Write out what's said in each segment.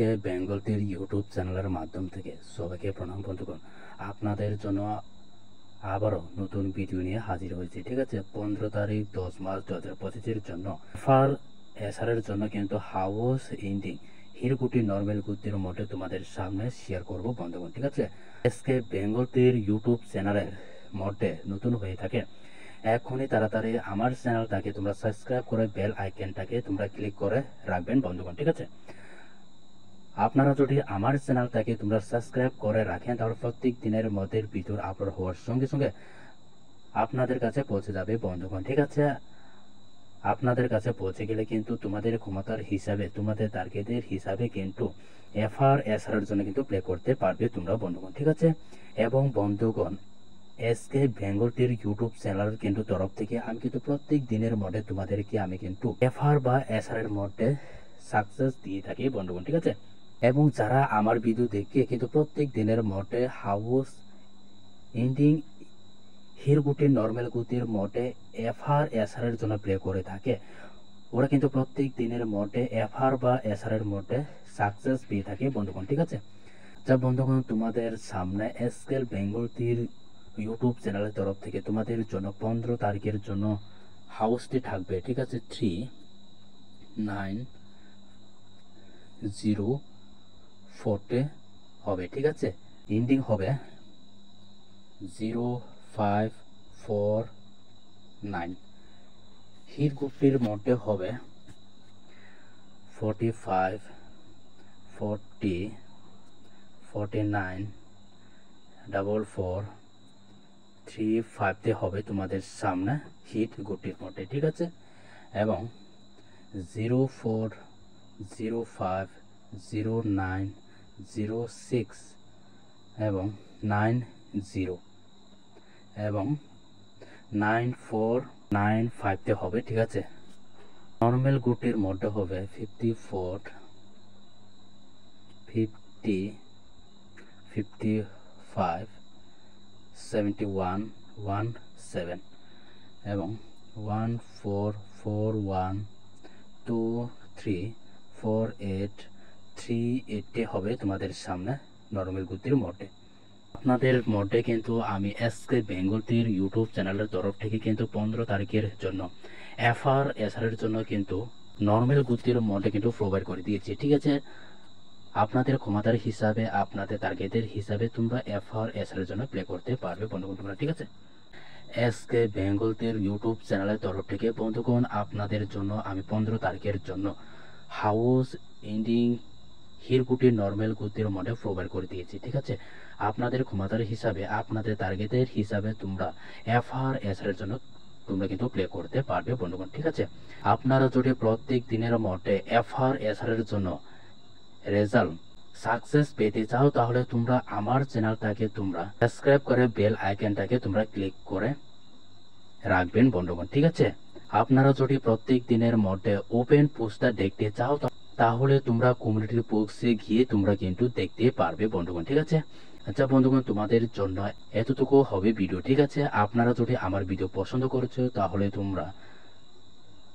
SK Bengal টির YouTube চ্যানেলের মাধ্যম থেকে সবাইকে প্রণাম বন্ধুগণ। আপনাদের জন্য আবারও নতুন ভিডিও নিয়ে হাজির হয়েছে। ঠিক আছে, 15 তারিখ 10 মার্চ 2025 জন্য ফার এসারের জন্য কিন্তু হাউস ইন্ডিং হিরকুটি নর্মাল গুতির মধ্যে তোমাদের সামনে শেয়ার করব বন্ধুগণ। ঠিক আছে, এসকে বেঙ্গল টির ইউটিউব চ্যানেলের মধ্যে নতুন হয়ে থাকে এখনই তাড়াতাড়ি আমার চ্যানেলটাকে তোমরা সাবস্ক্রাইব করে বেল আইকনটাকে তোমরা ক্লিক করে রাখবেন বন্ধুগণ। ঠিক আছে, আপনারা যদি আমার চ্যানেলটাকে তোমরা সাবস্ক্রাইব করে রাখেন তাহলে প্রত্যেক দিনের মধ্যে ভিডিও আপলোড হওয়ার সঙ্গে সঙ্গে আপনাদের কাছে পৌঁছে যাবে বন্ধুগণ। ঠিক আছে, আপনাদের কাছে পৌঁছে গেলে কিন্তু তোমাদের ক্ষমতার হিসাবে তোমাদের টার্গেটের হিসাবে কিন্তু এফআরএসআর এর জন্য কিন্তু প্লে করতে পারবে তোমরা বন্ধুগণ। ঠিক আছে, এবং বন্ধুগণ এসকে বেঙ্গল টির ইউটিউব চ্যানেলের কিন্তু তরফ থেকে আমি কিন্তু প্রত্যেক দিনের মধ্যে তোমাদেরকে আমি কিন্তু এফআর বা এসআর এর মধ্যে সাকসেস দিয়ে থাকি বন্ধুগণ। ঠিক আছে, এবং যারা আমার ভিডিও দেখে কিন্তু প্রত্যেক দিনের মধ্যে হাউস ইন্ডিং হিরগুটি নর্মাল গুতির মধ্যে এফআর এসআর এর জন্য প্লে করে থাকে, ওরা কিন্তু প্রত্যেক দিনের মধ্যে এফআর বা এসআর এর মধ্যে সাকসেস পেয়ে থাকে বন্ধুগণ। ঠিক আছে, যা বন্ধুগণ তোমাদের সামনে এসকে বেঙ্গল টির ইউটিউব চ্যানেলের তরফ থেকে তোমাদের জন্য 15 তারিখের জন্য হাউসটি থাকবে। ঠিক আছে, 3904 হবে। ঠিক আছে, ইন্ডিং হবে 0549। হিট গ্রুপটির মধ্যে হবে 45 40 49 44 35 হবে তোমাদের সামনে হিট গ্রুপটির মধ্যে। ঠিক আছে, এবং 0405 09 06 এবং 90 এবং 9495 হবে। ঠিক আছে, নর্মাল গ্রুপটির মধ্যে হবে 54 50 55 71 17 এবং 1441 23 48 380 হবে তোমাদের সামনে নর্মাল গুতির মধ্যে। আপনাদের মধ্যে কিন্তু আমি এসকে বেঙ্গল টির ইউটিউব চ্যানেলের তরফ থেকে কিন্তু 15 তারিখের জন্য এফআরএসআর এর জন্য কিন্তু নর্মাল গুতির মধ্যে কিন্তু প্রোভাইড করে দিয়েছি। ঠিক আছে, আপনাদের ক্ষমতার হিসাবে আপনাদের টার্গেটের হিসাবে তোমরা এফআরএসআর এর জন্য প্লে করতে পারবে বন্ধুগণ তোমরা। ঠিক আছে, এসকে বেঙ্গল টির ইউটিউব চ্যানেলের তরফ থেকে বন্ধুগণ আপনাদের জন্য আমি 15 তারিখের জন্য হাউস ইন্ডিং হিরকুটি নর্মাল গুতির মধ্যে প্রোভাইড করে দিয়েছি। ঠিক আছে, আপনাদের ক্ষমতার হিসাবে আপনাদের টার্গেটের হিসাবে তোমরা এফআরএসআর এর জন্য তোমরা কিন্তু প্লে করতে পারবে বন্ধুগণ। ঠিক আছে, আপনারা যদি প্রত্যেক দিনের মধ্যে এফআরএসআর এর জন্য রেজাল্ট সাকসেস পেতে চাও তাহলে তোমরা আমার চ্যানেলটাকে তোমরা সাবস্ক্রাইব করে বেল আইকনটাকে তোমরা ক্লিক করে রাখবেন বন্ধুগণ। ঠিক আছে, আপনারা যদি প্রত্যেক দিনের মধ্যে ওপেন পোস্টার দেখতে চাও তাহলে তোমরা কমিউনিটি বক্সে গিয়ে তোমরা কিন্তু দেখতে পারবে বন্ধুগণ। ঠিক আছে, আচ্ছা বন্ধুগণ তোমাদের জন্য এতটুকু হবে ভিডিও। ঠিক আছে, আপনারা যদি আমার ভিডিও পছন্দ করেছো তাহলে তোমরা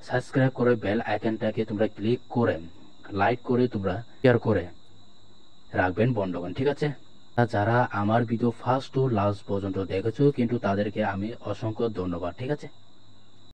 সাবস্ক্রাইব করে বেল আইকনটাকে তোমরা ক্লিক করে লাইক করে তোমরা শেয়ার করে রাখবেন বন্ধুগণ। ঠিক আছে, যারা আমার ভিডিও ফার্স্ট টু লাস্ট পর্যন্ত দেখেছো কিন্তু তাদেরকে আমি অসংখ্য ধন্যবাদ। ঠিক আছে।